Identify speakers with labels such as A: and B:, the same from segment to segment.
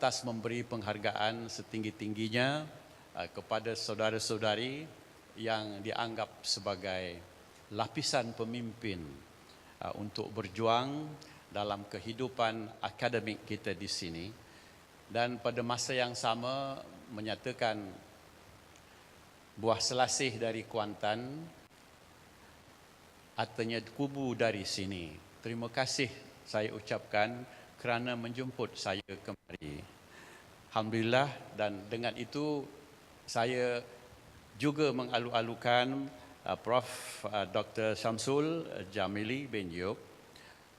A: pantas memberi penghargaan setinggi-tingginya kepada saudara-saudari yang dianggap sebagai lapisan pemimpin untuk berjuang dalam kehidupan akademik kita di sini, dan pada masa yang sama menyatakan buah selasih dari Kuantan, artinya kubu dari sini. Terima kasih saya ucapkan kerana menjemput saya kemari. Alhamdulillah, dan dengan itu saya juga mengalu-alukan Prof. Dr. Syamsul Jamili bin Yop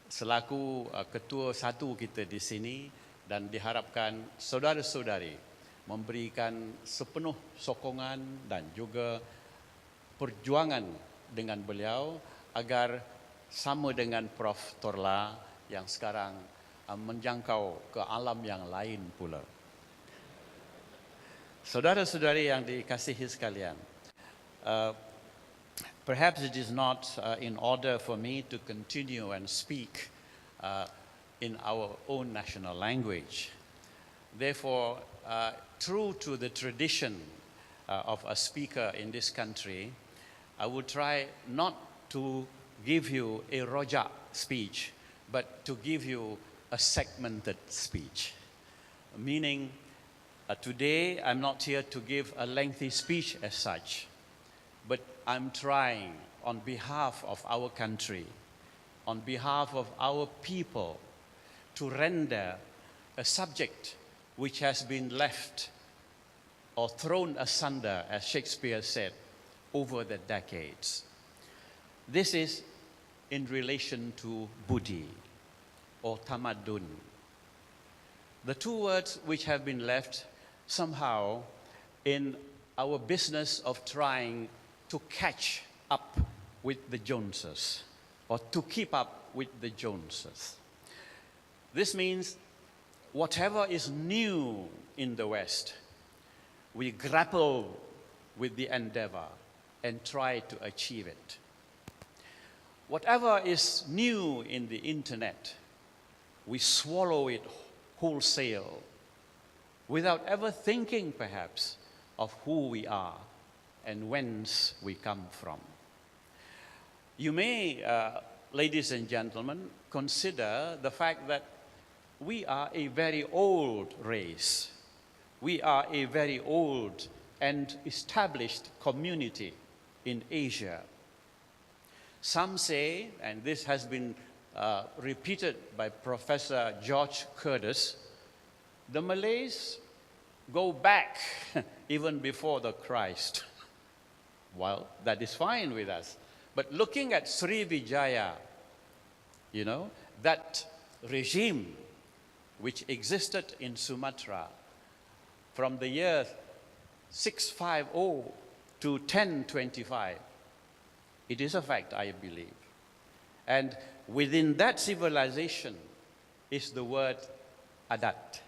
A: selaku ketua satu kita di sini, dan diharapkan saudara-saudari memberikan sepenuh sokongan dan juga perjuangan dengan beliau agar sama dengan Prof. Torla yang sekarang menjangkau ke alam yang lain pula. Saudara-saudari yang dikasihi sekalian, perhaps it is not in order for me to continue and speak in our own national language. Therefore, true to the tradition of a speaker in this country, I will try not to give you a rojak speech, but to give you a segmented speech. Meaning, today I'm not here to give a lengthy speech as such, but I'm trying on behalf of our country, on behalf of our people, to render a subject which has been left or thrown asunder, as Shakespeare said, over the decades. This is in relation to Budi or Tamadun. The two words which have been left somehow in our business of trying to catch up with the Joneses or to keep up with the Joneses. This means whatever is new in the West, we grapple with the endeavor and try to achieve it. Whatever is new in the internet, we swallow it wholesale without ever thinking perhaps of who we are and whence we come from. You may, ladies and gentlemen, consider the fact that we are a very old race. We are a very old and established community in Asia. Some say, and this has been repeated by Professor George Curtis, the Malays go back even before the Christ. Well, that is fine with us. But looking at Sriwijaya, you know, that regime which existed in Sumatra from the year 650 to 1025, it is a fact, I believe. And within that civilization is the word adat.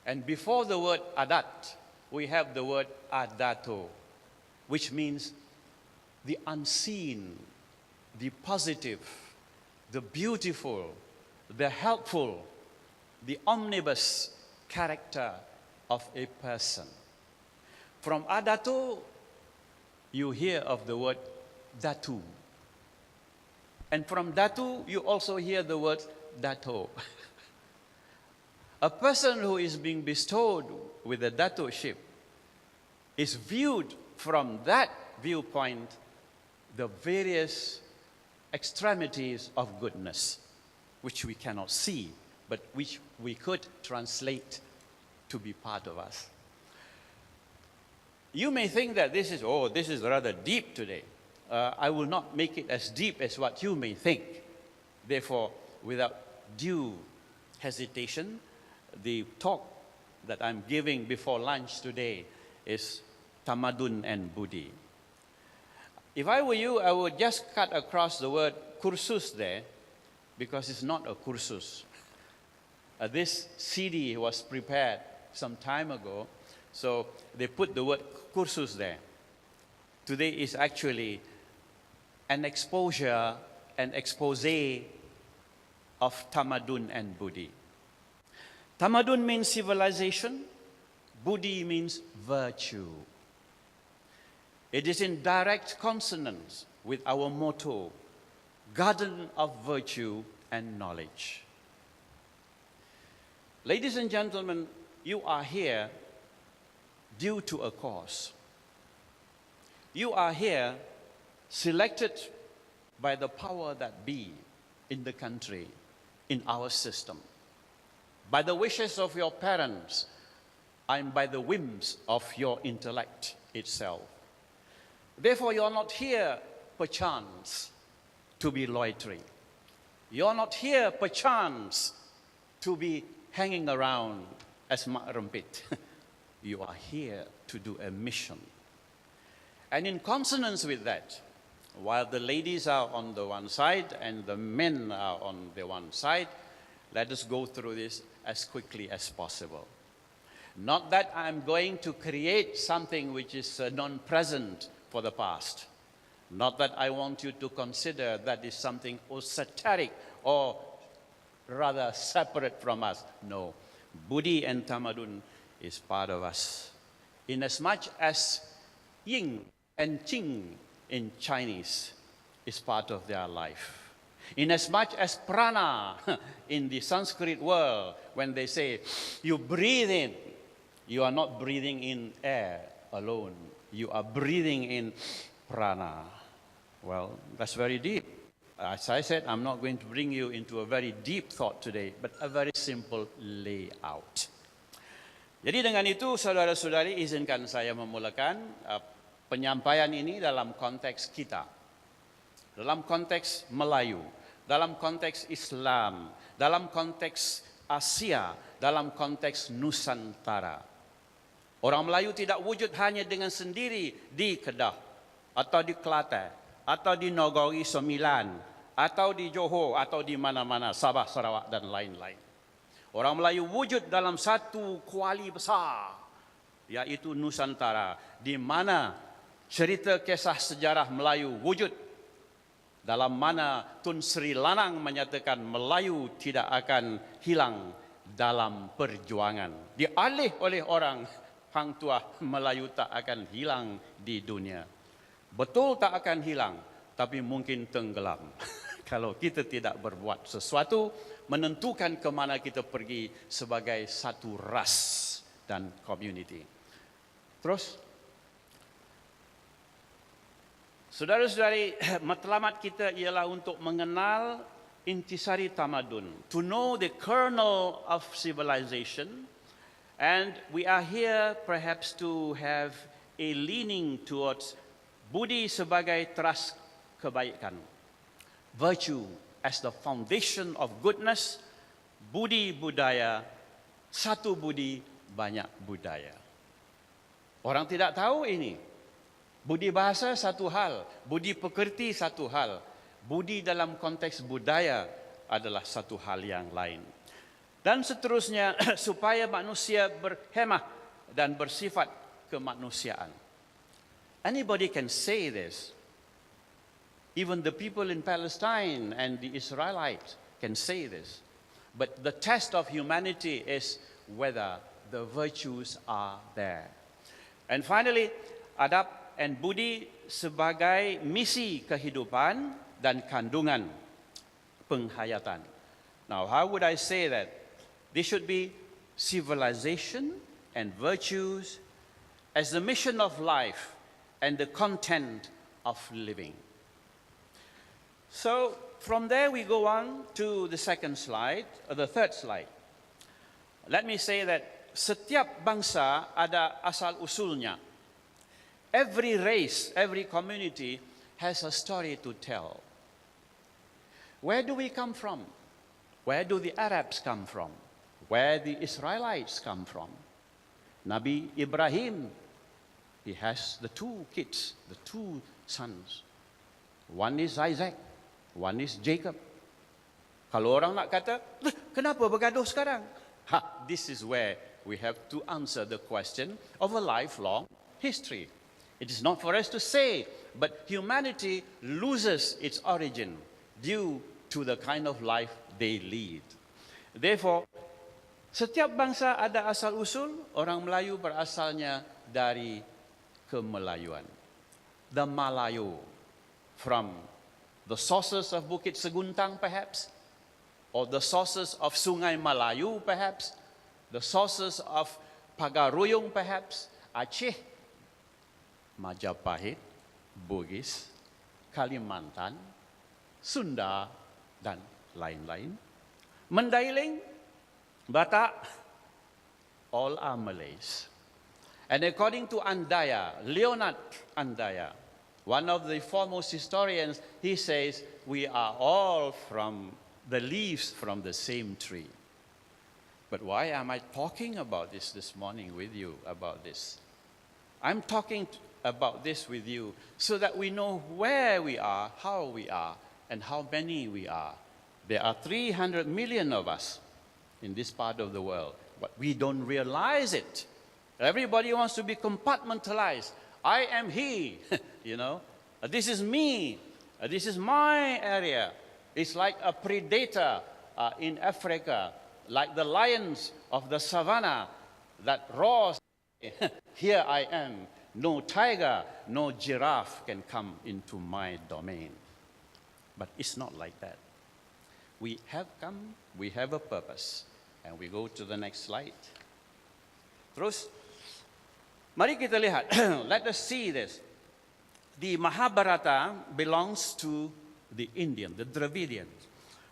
A: And before the word adat, we have the word Dato, which means the unseen, the positive, the beautiful, the helpful, the omnibus character of a person. From Dato, you hear of the word Datu. And from Datu, you also hear the word Dato. A person who is being bestowed with a Datoship is viewed from that viewpoint the various extremities of goodness, which we cannot see, but which we could translate to be part of us. You may think that this is rather deep today. I will not make it as deep as what you may think. Therefore, without due hesitation, the talk that I'm giving before lunch today is Tamadun and Budi. If I were you, I would just cut across the word kursus there, because it's not a kursus. This CD was prepared some time ago, so they put the word kursus there. Today is actually an exposure, an expose of Tamadun and Budi. Tamadun means civilization. Budi means virtue. It is in direct consonance with our motto, Garden of Virtue and Knowledge. Ladies and gentlemen, you are here due to a cause. You are here selected by the power that be in the country, in our system, by the wishes of your parents, and by the whims of your intellect itself. Therefore, you are not here perchance to be loitering. You are not here perchance to be hanging around as mak rempit. You are here to do a mission. And in consonance with that, while the ladies are on the one side and the men are on the one side, let us go through this as quickly as possible. Not that I'm going to create something which is non-present for the past. Not that I want you to consider that is something esoteric or rather separate from us. No, Budi and Tamadun is part of us. Inasmuch as Ying and Qing in Chinese is part of their life. Inasmuch as prana in the Sanskrit world, when they say you breathe in, you are not breathing in air alone. You are breathing in prana. Well, that's very deep. As I said, I'm not going to bring you into a very deep thought today, but a very simple layout. Jadi dengan itu, saudara-saudari, izinkan saya memulakan penyampaian ini dalam konteks kita. Dalam konteks Melayu, dalam konteks Islam, dalam konteks Asia, dalam konteks Nusantara. Orang Melayu tidak wujud hanya dengan sendiri di Kedah, atau di Kelantan, atau di Negeri Sembilan, atau di Johor, atau di mana-mana, Sabah, Sarawak, dan lain-lain. Orang Melayu wujud dalam satu kuali besar, yaitu Nusantara, di mana cerita kisah sejarah Melayu wujud, dalam mana Tun Sri Lanang menyatakan Melayu tidak akan hilang dalam perjuangan. Dialih oleh orang Hang Tuah, Melayu tak akan hilang di dunia. Betul tak akan hilang, tapi mungkin tenggelam. Kalau kita tidak berbuat sesuatu, menentukan ke mana kita pergi sebagai satu ras dan community. Terus, saudara-saudari, matlamat kita ialah untuk mengenal intisari tamadun, to know the kernel of civilization, and we are here perhaps to have a leaning towards budi sebagai teras kebaikan, virtue as the foundation of goodness, budi budaya, satu budi banyak budaya. Orang tidak tahu ini. Budi bahasa satu hal, budi pekerti satu hal, budi dalam konteks budaya adalah satu hal yang lain. Dan seterusnya, supaya manusia berhemah dan bersifat kemanusiaan. Anybody can say this. Even the people in Palestine and the Israelites can say this. But the test of humanity is whether the virtues are there. And finally, adab and budi sebagai misi kehidupan dan kandungan penghayatan. Now, how would I say that? This should be civilization and virtues as the mission of life and the content of living. So, from there we go on to the second slide, or the third slide. Let me say that setiap bangsa ada asal-usulnya. Every race, every community has a story to tell. Where do we come from? Where do the Arabs come from? Where the Israelites come from? Nabi Ibrahim, he has the two kids, the two sons. One is Isaac, one is Jacob. Kalau orang nak kata, kenapa bergaduh sekarang? This is where we have to answer the question of a lifelong history. It is not for us to say, but humanity loses its origin due to the kind of life they lead. Therefore, Setiap bangsa ada asal-usul, orang Melayu berasalnya dari kemelayuan. The Malayo, from the sources of Bukit Seguntang perhaps, or the sources of Sungai Malayu perhaps, the sources of Pagaruyung perhaps, Aceh, Majapahit, Bugis, Kalimantan, Sunda, dan lain-lain. Mandailing, Batak, all are Malays. And according to Andaya, Leonard Andaya, one of the foremost historians, he says, we are all from the leaves from the same tree. But why am I talking about this morning with you about this? I'm talking about this with you so that we know where we are, how we are, and how many we are. There are 300 million of us in this part of the world, but we don't realize it. Everybody wants to be compartmentalized. I am he, you know. This is me. This is my area. It's like a predator in Africa, like the lions of the savannah that roars. Here I am. No tiger, no giraffe can come into my domain. But it's not like that. We have come, we have a purpose. And we go to the next slide. Terus, mari kita lihat. Let us see this. The Mahabharata belongs to the Indian, the Dravidians.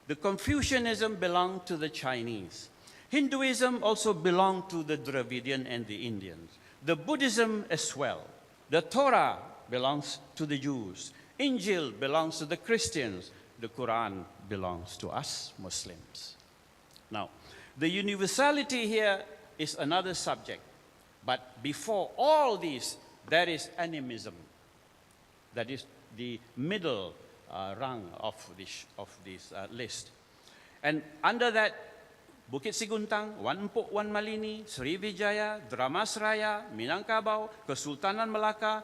A: The Confucianism belonged to the Chinese. Hinduism also belonged to the Dravidian and the Indians. The Buddhism as well. The Torah belongs to the Jews. Injil belongs to the Christians. The Quran belongs to us Muslims. Now, the universality here is another subject. But before all these, there is animism. That is the middle rung of this list. And under that, Bukit Seguntang, Wan Mpok Wan Malini, Sriwijaya, Dramasraya, Minangkabau, Kesultanan Melaka.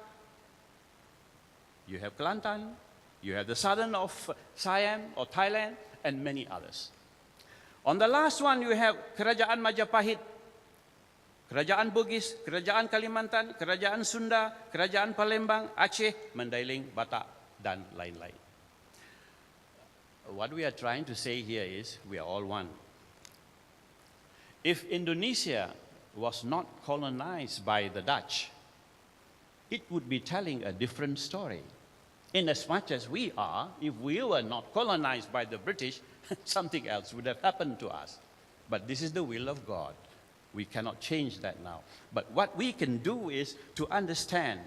A: You have Kelantan, you have the southern of Siam or Thailand, and many others. On the last one, you have Kerajaan Majapahit, Kerajaan Bugis, Kerajaan Kalimantan, Kerajaan Sunda, Kerajaan Palembang, Aceh, Mandailing, Batak, dan lain-lain. What we are trying to say here is we are all one. If Indonesia was not colonized by the Dutch, it would be telling a different story. In as much as we are, if we were not colonized by the British, something else would have happened to us. But this is the will of God. We cannot change that now. But what we can do is to understand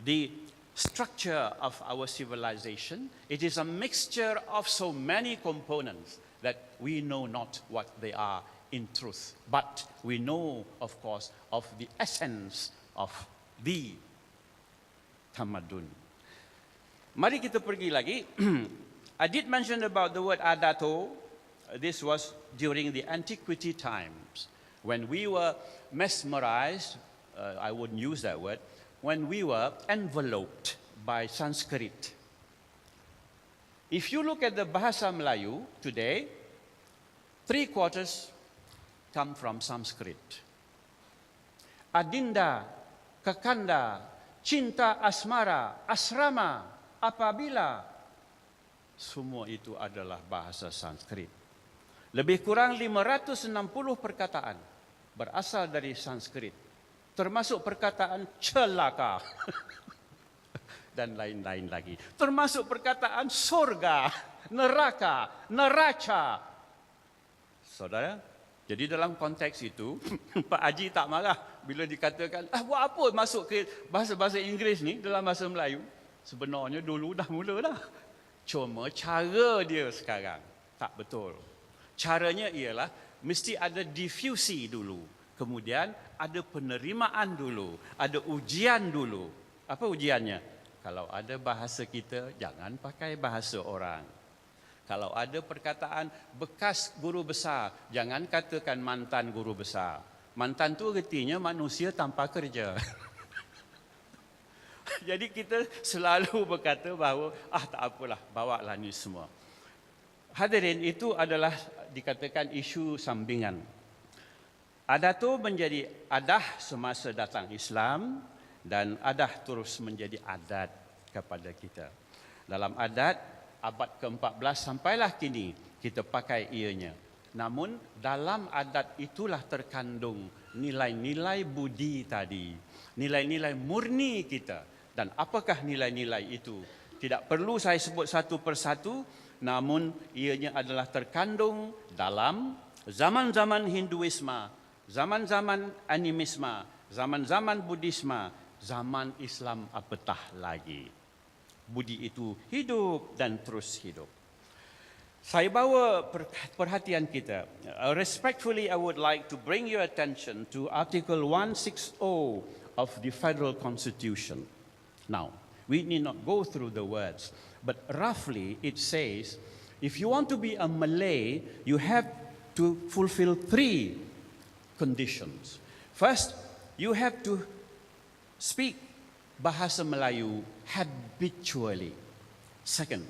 A: the structure of our civilization. It is a mixture of so many components that we know not what they are in truth. But we know, of course, of the essence of the tamadun. Mari kita pergi lagi. I did mention about the word Dato. This was during the antiquity times when we were mesmerized, I wouldn't use that word, when we were enveloped by Sanskrit. If you look at the Bahasa Melayu today, 3/4 come from Sanskrit. Adinda, Kakanda, Cinta Asmara, Asrama, Apabila, semua itu adalah bahasa Sanskrit. Lebih kurang 560 perkataan berasal dari Sanskrit, termasuk perkataan celaka dan lain-lain lagi. Termasuk perkataan surga, neraka, neraca. Saudara, jadi dalam konteks itu, Pak Haji tak marah bila dikatakan, buat apa masuk ke bahasa-bahasa Inggeris ni dalam bahasa Melayu? Sebenarnya dulu dah mula dah. Cuma cara dia sekarang tak betul. Caranya ialah mesti ada diffusi dulu. Kemudian ada penerimaan dulu. Ada ujian dulu. Apa ujiannya? Kalau ada bahasa kita, jangan pakai bahasa orang. Kalau ada perkataan bekas guru besar, jangan katakan mantan guru besar. Mantan tu artinya manusia tanpa kerja. Jadi kita selalu berkata bahawa, tak apalah, bawalah ni semua. Hadirin, itu adalah dikatakan isu sambingan. Dato menjadi adah semasa datang Islam dan adah terus menjadi adat kepada kita. Dalam adat abad ke-14 sampailah kini kita pakai ianya. Namun dalam adat itulah terkandung nilai-nilai budi tadi, nilai-nilai murni kita. Dan apakah nilai-nilai itu? Tidak perlu saya sebut satu persatu, namun ianya adalah terkandung dalam zaman-zaman Hinduisme, zaman-zaman animisme, zaman-zaman Buddhisme, zaman Islam apatah lagi. Budi itu hidup dan terus hidup. Saya bawa perhatian kita. Respectfully, I would like to bring your attention to Article 160 of the Federal Constitution. Now, we need not go through the words, but roughly it says, if you want to be a Malay, you have to fulfill 3 conditions. First, you have to speak bahasa Melayu habitually. Second,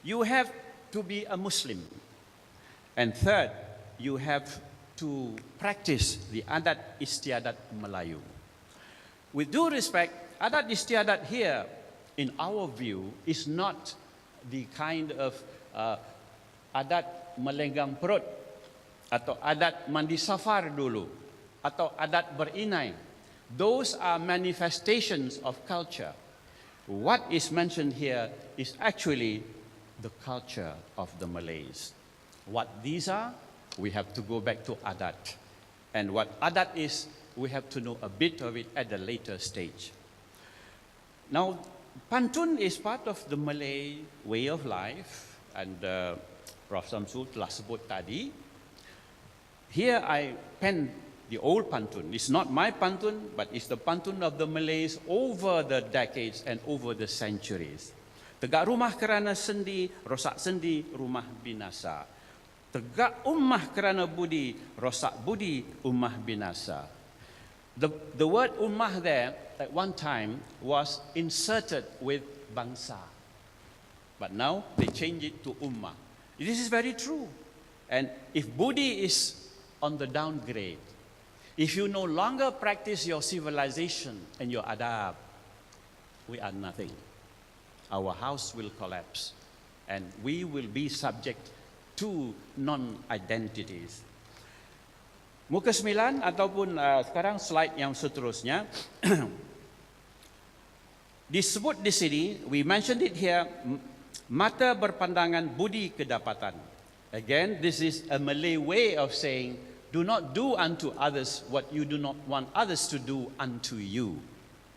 A: you have to be a Muslim. And third, you have to practice the adat istiadat Melayu. With due respect, adat istiadat here, in our view, is not the kind of adat melenggang perut, atau adat mandi safar dulu, atau adat berinai. Those are manifestations of culture. What is mentioned here is actually the culture of the Malays. What these are, we have to go back to adat. And what adat is, we have to know a bit of it at a later stage. Now, pantun is part of the Malay way of life, and Prof. Samsul telah sebut tadi. Here I penned the old pantun. It's not my pantun, but it's the pantun of the Malays over the decades and over the centuries. Tegak rumah kerana sendi, rosak sendi, rumah binasa. Tegak ummah kerana budi, rosak budi, ummah binasa. The word ummah there at one time was inserted with bangsa. But now they change it to ummah. This is very true. And if budi is on the downgrade, if you no longer practice your civilization and your adab, we are nothing. Our house will collapse and we will be subject to non-identities. Muka 9 ataupun sekarang slide yang seterusnya. Disebut di sini, we mentioned it here, mata berpandangan budi kedapatan. Again, this is a Malay way of saying, do not do unto others what you do not want others to do unto you.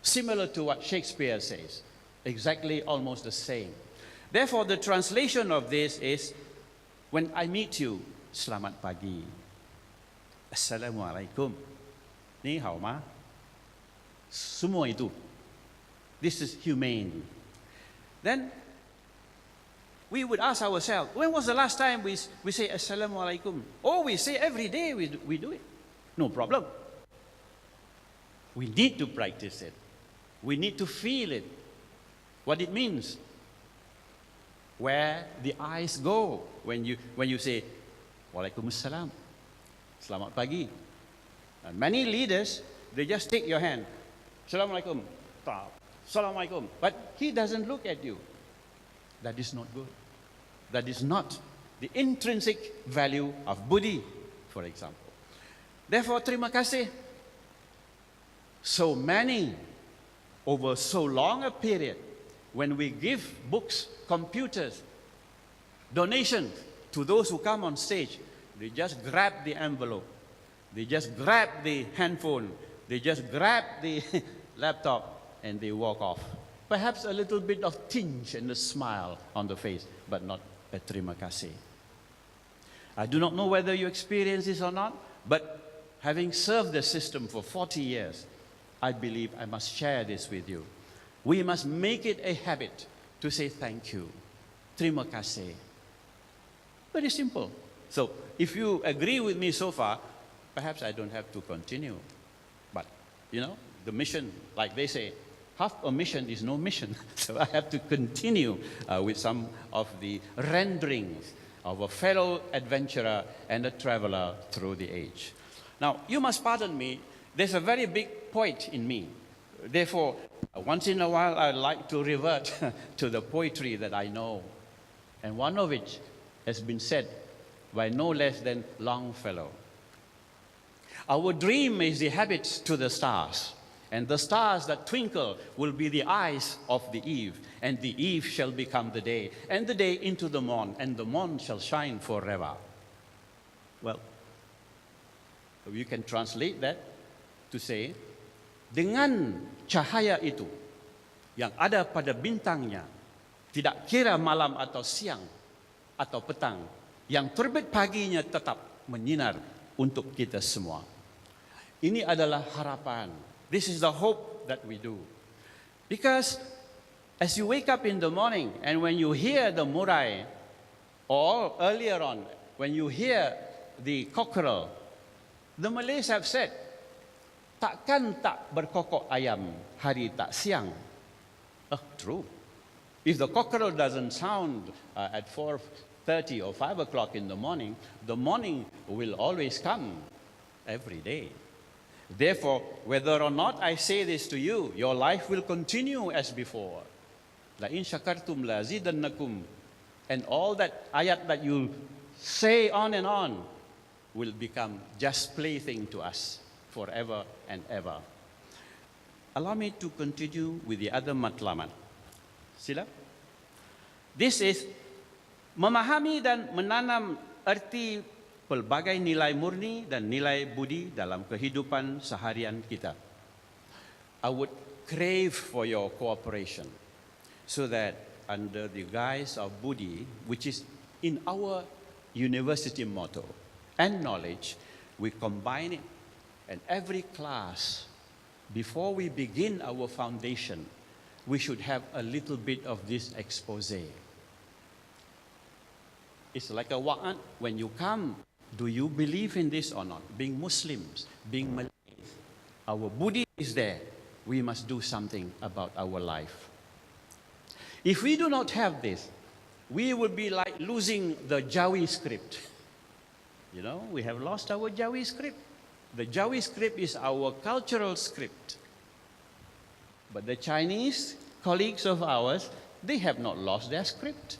A: Similar to what Shakespeare says. Exactly almost the same. Therefore, the translation of this is, when I meet you, selamat pagi. Assalamualaikum. Ni hao ma. Semua itu. This is humane. Then, we would ask ourselves, when was the last time we say Assalamualaikum? Oh, we say every day we do it. No problem. We need to practice it. We need to feel it. What it means. Where the eyes go when you say Waalaikumsalam, selamat pagi. And many leaders, they just take your hand. Assalamualaikum. Assalamualaikum. But he doesn't look at you. That is not good. That is not the intrinsic value of budi, for example. Therefore, terima kasih. So many, over so long a period, when we give books, computers, donations to those who come on stage, they just grab the envelope, they just grab the handphone, they just grab the laptop, and they walk off. Perhaps a little bit of tinge and a smile on the face, but not a terima kasih. I do not know whether you experience this or not, but having served the system for 40 years, I believe I must share this with you. We must make it a habit to say thank you. Terima kasih. Very simple. So, if you agree with me so far, perhaps I don't have to continue. But, you know, the mission, like they say, half a mission is no mission. So I have to continue with some of the renderings of a fellow adventurer and a traveler through the age. Now, you must pardon me, there's a very big poet in me. Therefore, once in a while, I like to revert to the poetry that I know. And one of which has been said by no less than Longfellow. Our dream is the habits to the stars, and the stars that twinkle will be the eyes of the eve, and the eve shall become the day, and the day into the morn, and the morn shall shine forever. Well, you can translate that to say, dengan cahaya itu yang ada pada bintangnya, tidak kira malam atau siang atau petang, yang terbit paginya tetap menyinar untuk kita semua. Ini adalah harapan. This is the hope that we do. Because as you wake up in the morning and when you hear the murai, or earlier on, when you hear the cockerel, the Malays have said, takkan tak berkokok ayam hari tak siang. True. If the cockerel doesn't sound at 4:30 or 5 o'clock in the morning will always come every day. Therefore, whether or not I say this to you, your life will continue as before. La in syakartum la zidannakum. And all that ayat that you say on and on will become just plaything to us forever and ever. Allow me to continue with the other matlamat. Sila. This is memahami dan menanam erti pelbagai nilai murni dan nilai budi dalam kehidupan seharian kita. I would crave for your cooperation so that under the guise of budi, which is in our university motto, and knowledge, we combine it. And every class, before we begin our foundation, we should have a little bit of this expose. It's like a wa'an. When you come, do you believe in this or not? Being Muslims, being Malays, our budi is there. We must do something about our life. If we do not have this, we will be like losing the Jawi script. You know, we have lost our Jawi script. The Jawi script is our cultural script. But the Chinese colleagues of ours, they have not lost their script.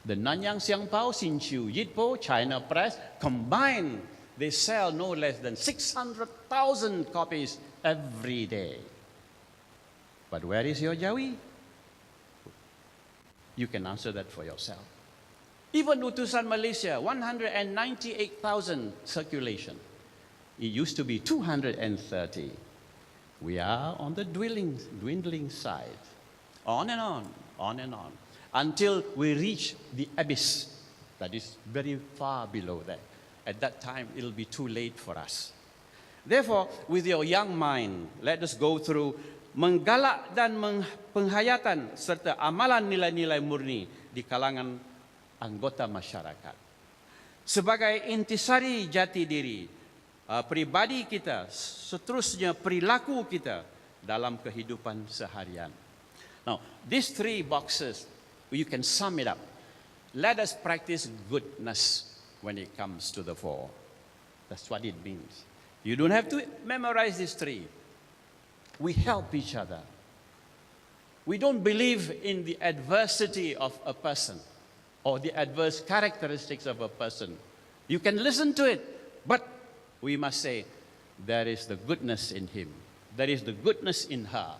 A: The Nanyang Xiangpao, Xinqiu Yitpo, China Press, combined, they sell no less than 600,000 copies every day. But where is your Jawi? You can answer that for yourself. Even Utusan Malaysia, 198,000 circulation. It used to be 230. We are on the dwindling side. On and on, on and on. Until we reach the abyss that is very far below that. At that time, it'll be too late for us. Therefore, with your young mind, let us go through menggalak dan penghayatan serta amalan nilai-nilai murni di kalangan anggota masyarakat. Sebagai intisari jati diri, pribadi kita, seterusnya perilaku kita dalam kehidupan seharian. Now, these three boxes, you can sum it up. Let us practice goodness when it comes to the fore. That's what it means. You don't have to memorize these three. We help each other. We don't believe in the adversity of a person or the adverse characteristics of a person. You can listen to it, but we must say, there is the goodness in him. There is the goodness in her.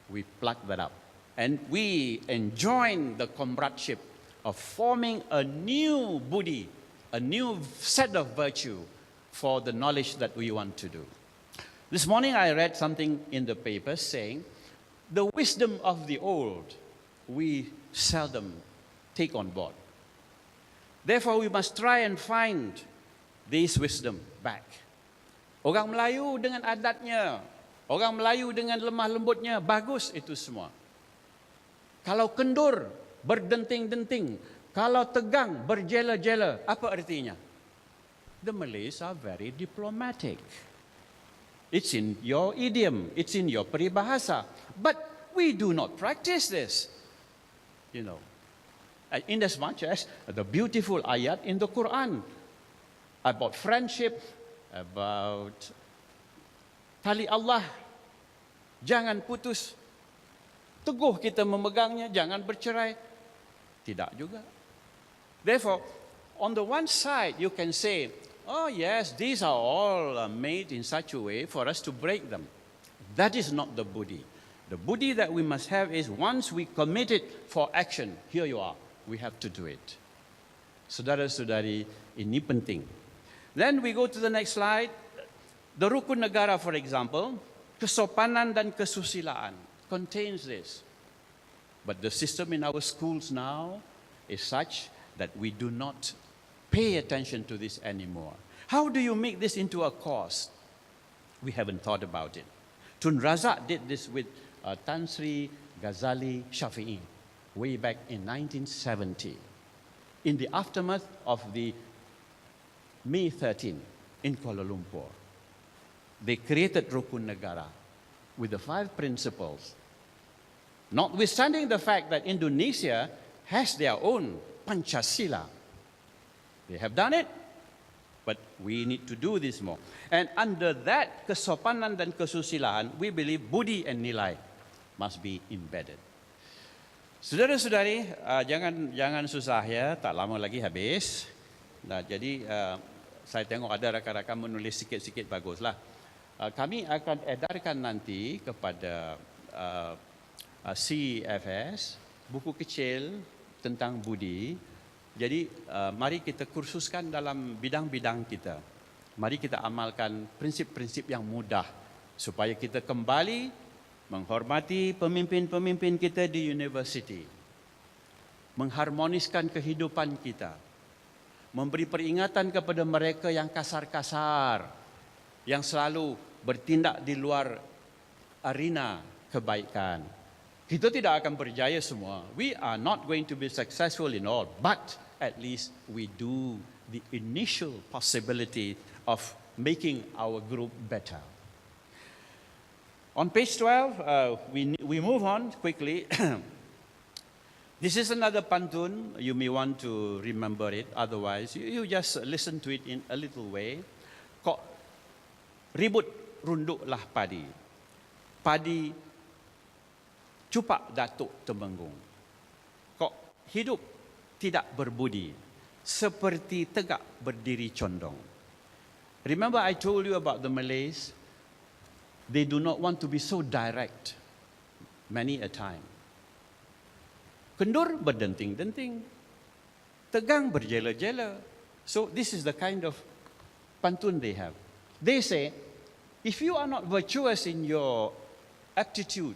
A: We pluck that up. And we enjoin the comradeship of forming a new budi, a new set of virtue for the knowledge that we want to do. This morning I read something in the paper saying, the wisdom of the old, we seldom take on board. Therefore, we must try and find this wisdom back. Orang Melayu dengan adatnya, orang Melayu dengan lemah lembutnya, bagus itu semua. Kalau kendur, berdenting-denting. Kalau tegang, berjela-jela. Apa artinya? The Malays are very diplomatic. It's in your idiom. It's in your peribahasa. But we do not practice this. You know, in as much as the beautiful ayat in the Quran about friendship, about tali Allah. Jangan putus. Teguh kita memegangnya, jangan bercerai. Tidak juga. Therefore, on the one side, you can say, oh yes, these are all made in such a way for us to break them. That is not the buddhi. The buddhi that we must have is once we commit it for action, here you are, we have to do it. Saudara-saudari, ini penting. Then we go to the next slide. The rukun negara, for example, kesopanan dan kesusilaan contains this. But the system in our schools now is such that we do not pay attention to this anymore. How do you make this into a course? We haven't thought about it. Tun Razak did this with Tan Sri Ghazali Shafi'i way back in 1970. In the aftermath of the May 13 in Kuala Lumpur, they created Rukun Negara with the 5 principles. Notwithstanding the fact that Indonesia has their own Pancasila. They have done it, but we need to do this more. And under that kesopanan dan kesusilaan, we believe budi and nilai must be embedded. Saudara-saudari, jangan susah ya, tak lama lagi habis. Nah, jadi saya tengok ada rakan-rakan menulis sikit-sikit baguslah. Kami akan edarkan nanti kepada CFS buku kecil tentang budi. Jadi mari kita kursuskan dalam bidang-bidang kita. Mari kita amalkan prinsip-prinsip yang mudah supaya kita kembali menghormati pemimpin-pemimpin kita di universiti, mengharmoniskan kehidupan kita, memberi peringatan kepada mereka yang kasar-kasar, yang selalu bertindak di luar arena kebaikan. Kita tidak akan berjaya semua. We are not going to be successful in all, but at least we do the initial possibility of making our group better. On page 12, we move on quickly. This is another pantun. You may want to remember it. Otherwise, you just listen to it in a little way. Kok ribut runduklah padi. Padi cupak Dato Temenggung. Kok hidup tidak berbudi, seperti tegak berdiri condong. Remember I told you about the Malays? They do not want to be so direct many a time. Kendur berdenting-denting, tegang berjela-jela. So this is the kind of pantun they have. They say, if you are not virtuous in your aptitude